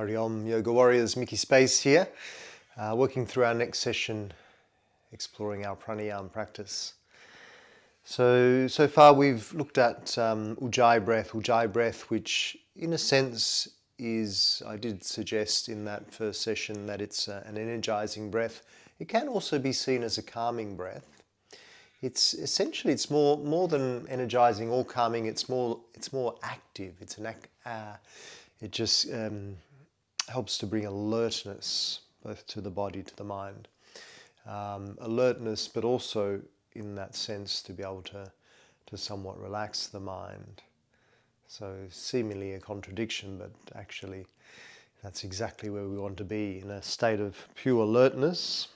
Hari Om, Yoga Warriors, Mickey Space here, working through our next session, exploring our pranayama practice. So far we've looked at Ujjayi breath, which in a sense is, I did suggest in that first session that it's an energizing breath. It can also be seen as a calming breath. It's essentially, it's more than energizing or calming. It's more active. It just helps to bring alertness both to the body, to the mind. Alertness, but also in that sense to be able to somewhat relax the mind. So seemingly a contradiction, but actually that's exactly where we want to be, in a state of pure alertness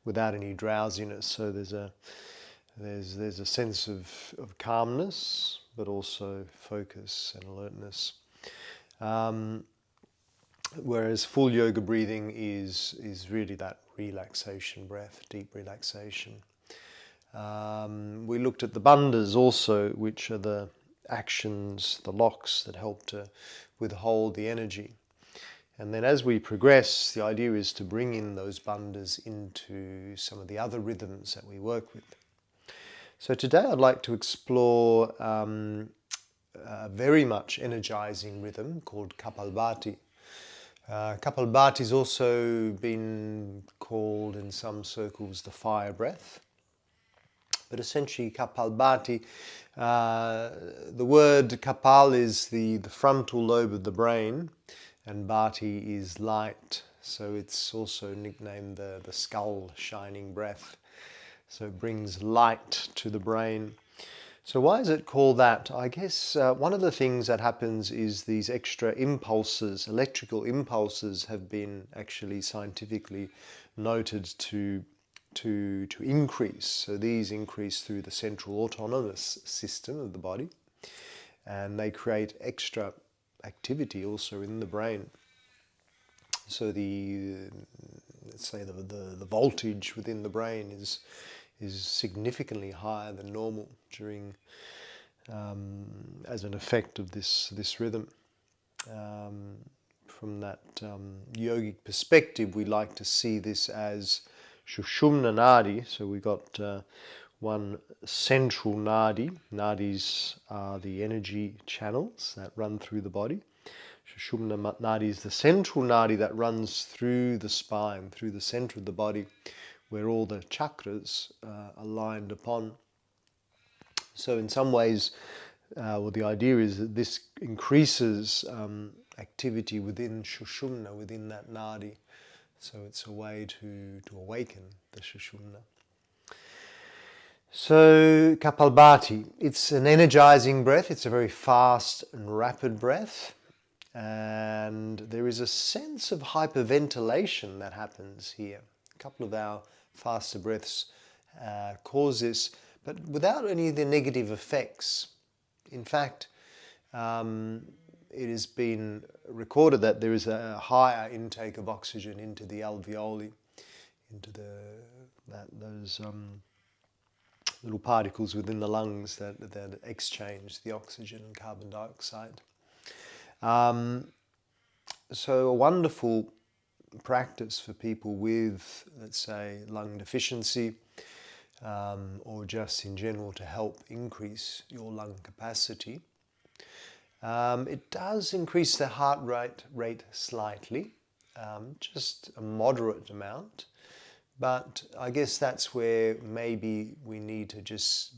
without any drowsiness. So there's a sense of calmness, but also focus and alertness. Whereas full yoga breathing is really that relaxation breath, deep relaxation. We looked at the bandhas also, which are the actions, the locks that help to withhold the energy. And then as we progress, the idea is to bring in those bandhas into some of the other rhythms that we work with. So today I'd like to explore a very much energizing rhythm called Kapalbhati. Kapalbhati has also been called in some circles the fire breath. But essentially Kapalbhati, the word Kapal is the frontal lobe of the brain, and Bhati is light. So it's also nicknamed the skull shining breath. So it brings light to the brain. So why is it called that? I guess one of the things that happens is these extra impulses, electrical impulses, have been actually scientifically noted to increase. So these increase through the central autonomous system of the body, and they create extra activity also in the brain. So let's say the voltage within the brain is significantly higher than normal during as an effect of this rhythm. From that yogic perspective, we like to see this as Sushumna Nadi. So we got one central nadi. Nadis are the energy channels that run through the body. Sushumna Nadi is the central nadi that runs through the spine, through the center of the body, where all the chakras are lined upon. So in some ways, the idea is that this increases activity within Sushumna, within that nadi. So it's a way to awaken the Sushumna. So Kapalbhati, it's an energizing breath. It's a very fast and rapid breath. And there is a sense of hyperventilation that happens here. A couple of our faster breaths cause this, but without any of the negative effects. In fact, it has been recorded that there is a higher intake of oxygen into the alveoli, into those little particles within the lungs that exchange the oxygen and carbon dioxide. So a wonderful practice for people with, let's say, lung deficiency, or just in general to help increase your lung capacity. It does increase the heart rate slightly, just a moderate amount, but I guess that's where maybe we need to just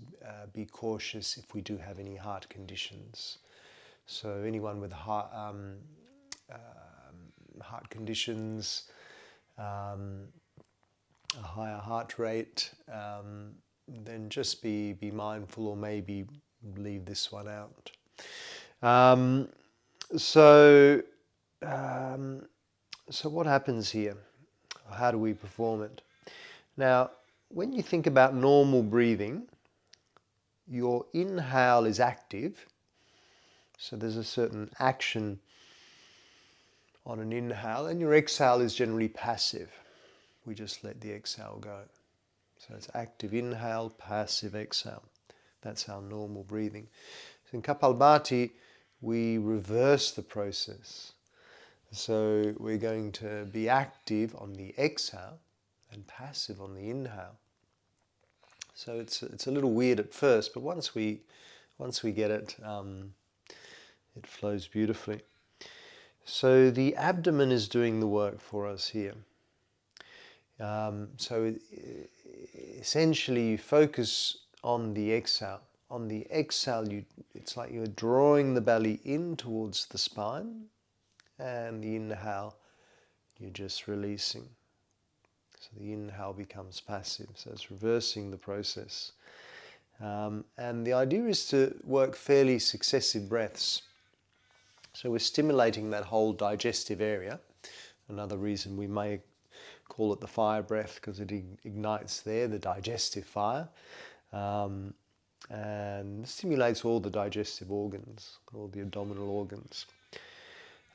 be cautious if we do have any heart conditions. So anyone with heart conditions, a higher heart rate, then just be mindful, or maybe leave this one out. So what happens here? How do we perform it? Now, when you think about normal breathing, your inhale is active. So there's a certain action on an inhale, and your exhale is generally passive. We just let the exhale go. So it's active inhale, passive exhale. That's our normal breathing. So in Kapalbhati, we reverse the process. So we're going to be active on the exhale and passive on the inhale. So it's a little weird at first, but once we get it, it flows beautifully. So the abdomen is doing the work for us here. So essentially you focus on the exhale. On the exhale, it's like you're drawing the belly in towards the spine, and the inhale, you're just releasing. So the inhale becomes passive, so it's reversing the process. And the idea is to work fairly successive breaths. So we're stimulating that whole digestive area. Another reason we may call it the fire breath, because it ignites there, the digestive fire, and stimulates all the digestive organs, all the abdominal organs.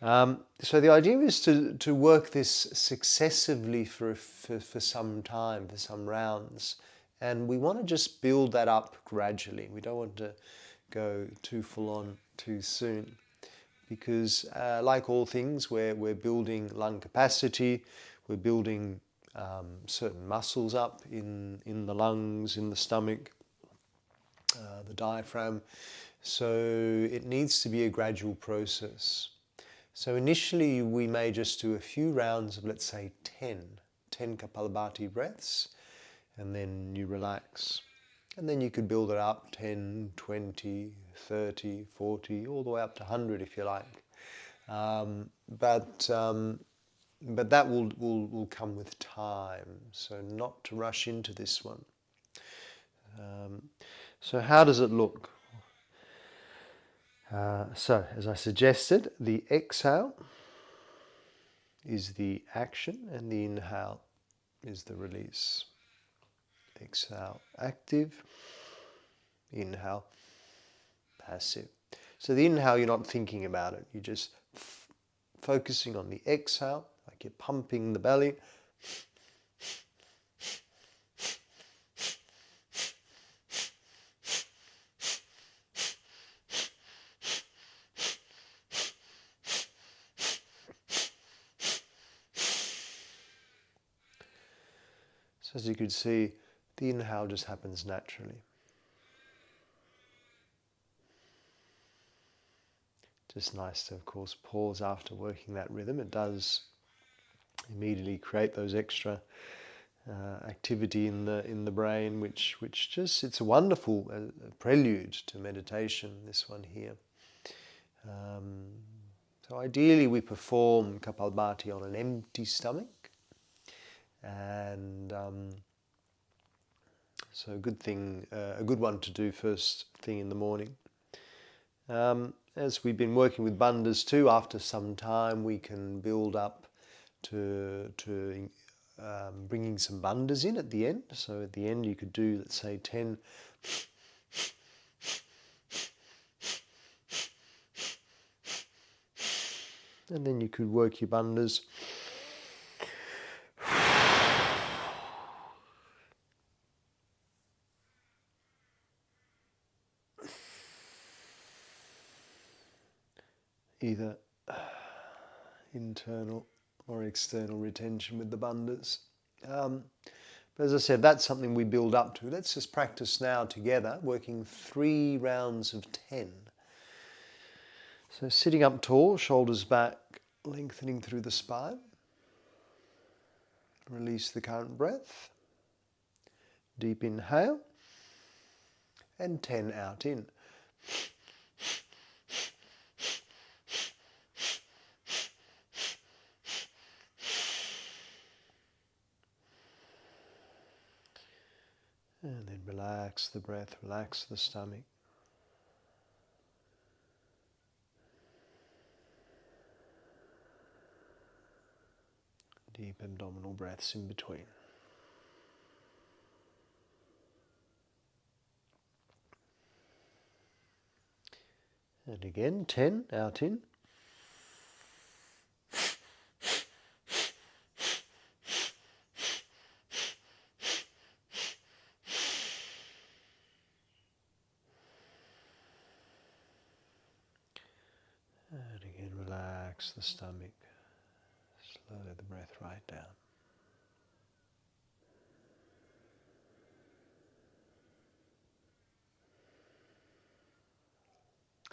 So the idea is to work this successively for some time, for some rounds. And we want to just build that up gradually. We don't want to go too full on too soon. Because like all things, we're building lung capacity, we're building certain muscles up in the lungs, in the stomach, the diaphragm. So it needs to be a gradual process. So initially we may just do a few rounds of, let's say, 10 Kapalabhati breaths, and then you relax. And then you could build it up 10, 20, 30, 40, all the way up to 100 if you like. But that will come with time, so not to rush into this one. So how does it look? So, as I suggested, the exhale is the action and the inhale is the release. Exhale, active. Inhale, passive. So the inhale, you're not thinking about it. You're just focusing on the exhale, like you're pumping the belly. So as you can see, the inhale just happens naturally. Just nice to, of course, pause after working that rhythm. It does immediately create those extra activity in the brain, which just, it's a wonderful prelude to meditation, this one here. So ideally we perform Kapalbhati on an empty stomach. And so a good one to do first thing in the morning. As we've been working with bandhas too, after some time we can build up to bringing some bandhas in at the end. So at the end you could do, let's say, 10. And then you could work your bandhas. Either internal or external retention with the bandhas. But as I said, that's something we build up to. Let's just practice now together, working 3 rounds of 10. So sitting up tall, shoulders back, lengthening through the spine. Release the current breath. Deep inhale. And 10 out in. And then relax the breath, relax the stomach. Deep abdominal breaths in between. And again, 10 out in. Relax the stomach. Slow the breath right down.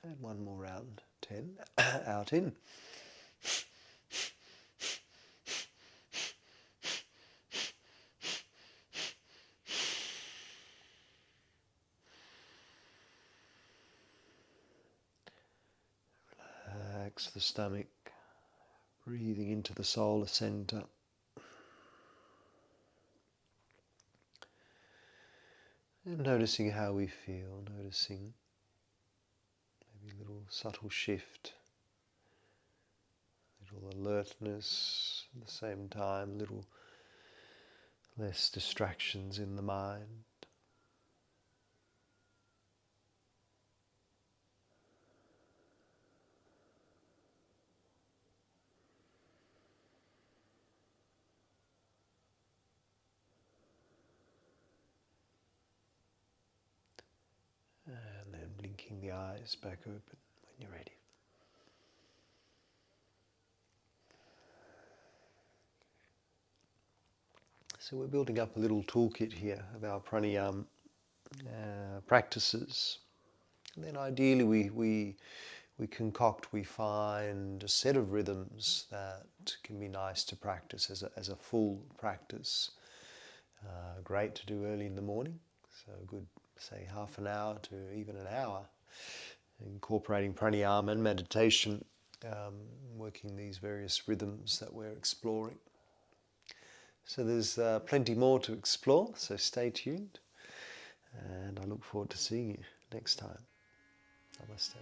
And one more round. 10. Out in. Relax the stomach. Breathing into the solar center. And noticing how we feel, noticing maybe a little subtle shift, little alertness at the same time, little less distractions in the mind. And then blinking the eyes back open when you're ready. So we're building up a little toolkit here of our pranayama practices. And then ideally we concoct, we find a set of rhythms that can be nice to practice as a full practice. Great to do early in the morning, so good, say half an hour to even an hour, incorporating pranayama and meditation, working these various rhythms that we're exploring. So there's plenty more to explore, so stay tuned, and I look forward to seeing you next time. Namaste.